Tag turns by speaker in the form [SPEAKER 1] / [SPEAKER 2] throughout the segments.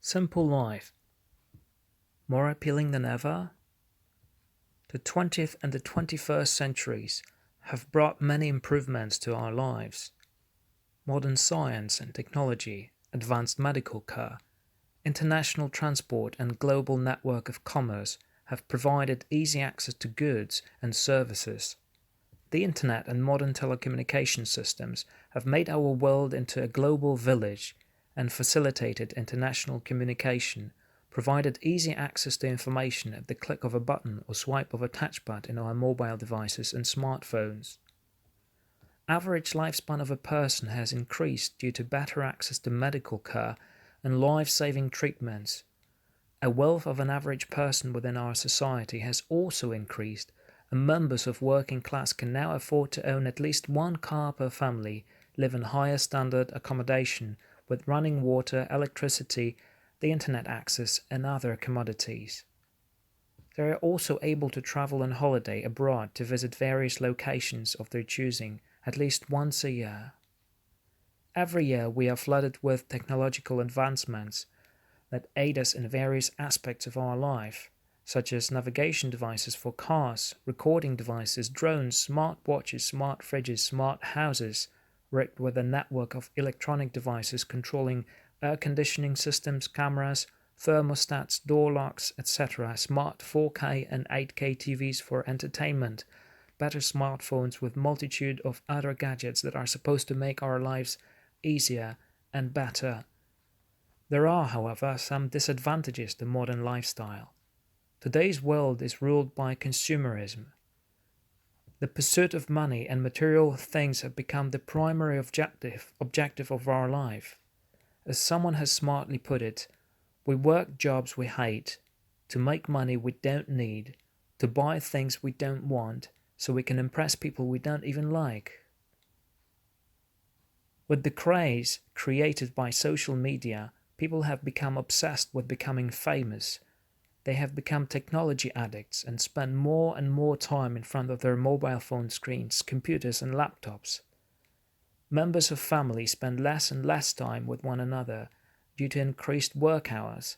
[SPEAKER 1] Simple life, more appealing than ever? The 20th and the 21st centuries have brought many improvements to our lives. Modern science and technology, advanced medical care, international transport and global network of commerce have provided easy access to goods and services. The internet and modern telecommunication systems have made our world into a global village and facilitated international communication, provided easy access to information at the click of a button or swipe of a touchpad in our mobile devices and smartphones. Average lifespan of a person has increased due to better access to medical care and life-saving treatments. A wealth of an average person within our society has also increased, and members of working class can now afford to own at least one car per family, live in higher standard accommodation with running water, electricity, the internet access, and other commodities. They are also able to travel on holiday abroad to visit various locations of their choosing at least once a year. Every year we are flooded with technological advancements that aid us in various aspects of our life, such as navigation devices for cars, recording devices, drones, smart watches, smart fridges, smart houses, rigged with a network of electronic devices controlling air conditioning systems, cameras, thermostats, door locks, etc., smart 4K and 8K TVs for entertainment, better smartphones with multitude of other gadgets that are supposed to make our lives easier and better. There are, however, some disadvantages to modern lifestyle. Today's world is ruled by consumerism. The pursuit of money and material things have become the primary objective of our life. As someone has smartly put it, we work jobs we hate, to make money we don't need, to buy things we don't want, so we can impress people we don't even like. With the craze created by social media, people have become obsessed with becoming famous. They have become technology addicts and spend more and more time in front of their mobile phone screens, computers and laptops. Members of family spend less and less time with one another due to increased work hours,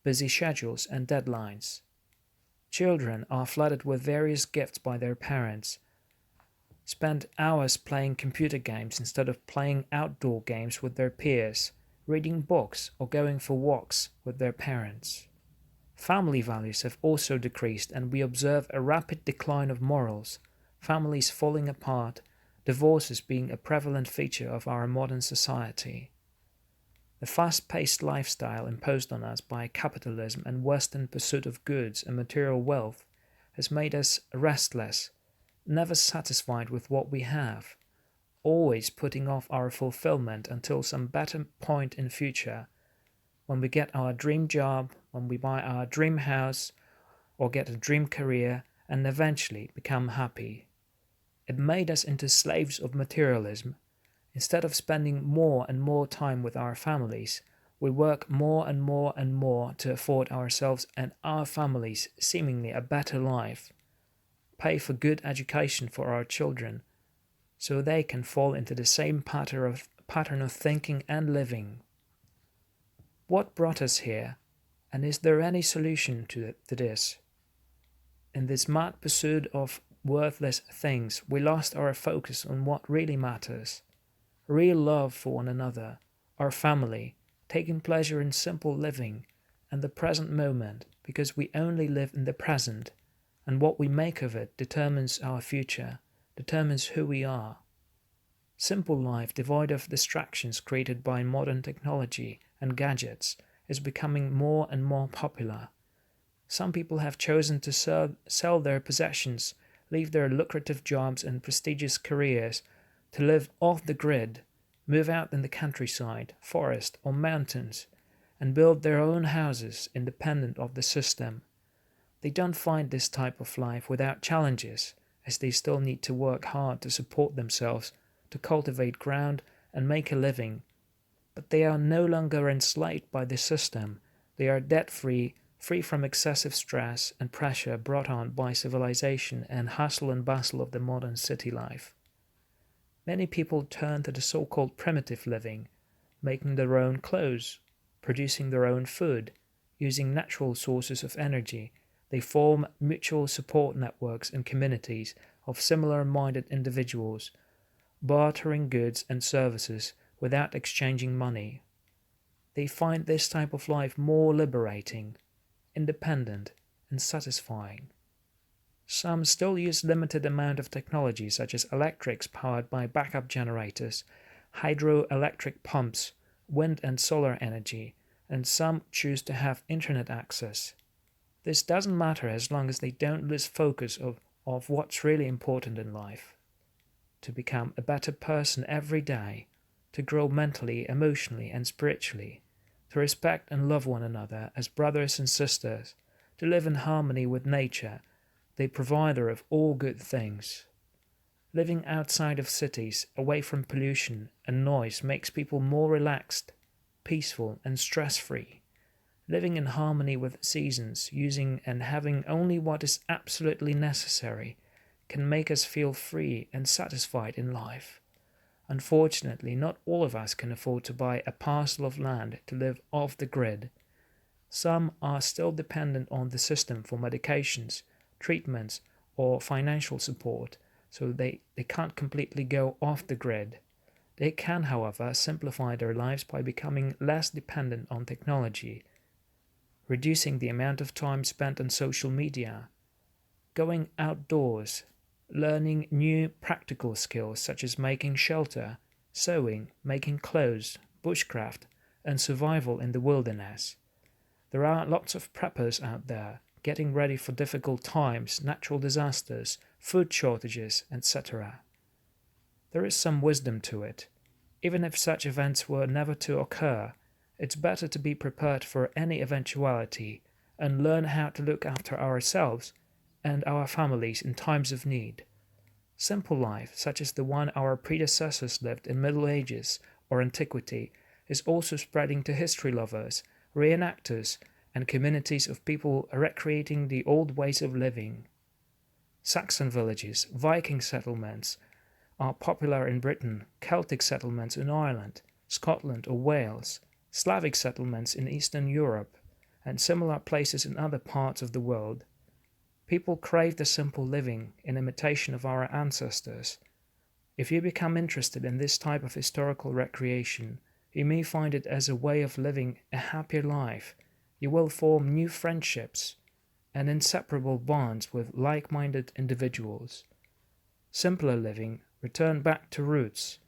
[SPEAKER 1] busy schedules and deadlines. Children are flooded with various gifts by their parents, spend hours playing computer games instead of playing outdoor games with their peers, reading books or going for walks with their parents. Family values have also decreased, and we observe a rapid decline of morals, families falling apart, divorces being a prevalent feature of our modern society. The fast-paced lifestyle imposed on us by capitalism and Western pursuit of goods and material wealth has made us restless, never satisfied with what we have, always putting off our fulfillment until some better point in future, when we get our dream job, when we buy our dream house, or get a dream career, and eventually become happy. It made us into slaves of materialism. Instead of spending more and more time with our families, we work more and more and more to afford ourselves and our families seemingly a better life, pay for good education for our children, so they can fall into the same pattern of thinking and living. What brought us here, and is there any solution to this? In this mad pursuit of worthless things, we lost our focus on what really matters. Real love for one another, our family, taking pleasure in simple living and the present moment, because we only live in the present, and what we make of it determines our future, determines who we are. Simple life, devoid of distractions created by modern technology and gadgets, is becoming more and more popular. Some people have chosen to sell their possessions, leave their lucrative jobs and prestigious careers, to live off the grid, move out in the countryside, forest or mountains, and build their own houses independent of the system. They don't find this type of life without challenges, as they still need to work hard to support themselves, to cultivate ground and make a living. But they are no longer enslaved by the system. They are debt-free, free from excessive stress and pressure brought on by civilization and hustle and bustle of the modern city life. Many people turn to the so-called primitive living, making their own clothes, producing their own food, using natural sources of energy. They form mutual support networks and communities of similar-minded individuals, bartering goods and services without exchanging money. They find this type of life more liberating, independent, and satisfying. Some still use limited amount of technology such as electrics powered by backup generators, hydroelectric pumps, wind and solar energy, and some choose to have internet access. This doesn't matter as long as they don't lose focus of what's really important in life. To become a better person every day, to grow mentally, emotionally, and spiritually, to respect and love one another as brothers and sisters, to live in harmony with nature, the provider of all good things. Living outside of cities, away from pollution and noise, makes people more relaxed, peaceful, and stress-free. Living in harmony with seasons, using and having only what is absolutely necessary, can make us feel free and satisfied in life. Unfortunately, not all of us can afford to buy a parcel of land to live off the grid. Some are still dependent on the system for medications, treatments, or financial support, so they can't completely go off the grid. They can, however, simplify their lives by becoming less dependent on technology, reducing the amount of time spent on social media, going outdoors, learning new practical skills such as making shelter, sewing, making clothes, bushcraft, and survival in the wilderness. There are lots of preppers out there, getting ready for difficult times, natural disasters, food shortages, etc. There is some wisdom to it. Even if such events were never to occur, it's better to be prepared for any eventuality and learn how to look after ourselves and our families in times of need. Simple life, such as the one our predecessors lived in Middle Ages or Antiquity, is also spreading to history lovers, reenactors, and communities of people recreating the old ways of living. Saxon villages, Viking settlements are popular in Britain, Celtic settlements in Ireland, Scotland or Wales, Slavic settlements in Eastern Europe, and similar places in other parts of the world. People crave the simple living in imitation of our ancestors. If you become interested in this type of historical recreation, you may find it as a way of living a happier life. You will form new friendships and inseparable bonds with like-minded individuals. Simpler living, return back to roots,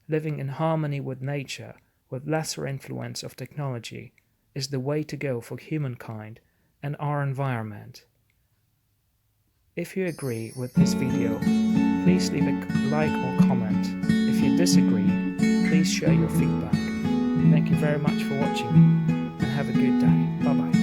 [SPEAKER 1] living in harmony with nature, with lesser influence of technology, is the way to go for humankind and our environment. If you agree with this video, please leave a like or comment. If you disagree, please share your feedback. Thank you very much for watching and have a good day. Bye bye.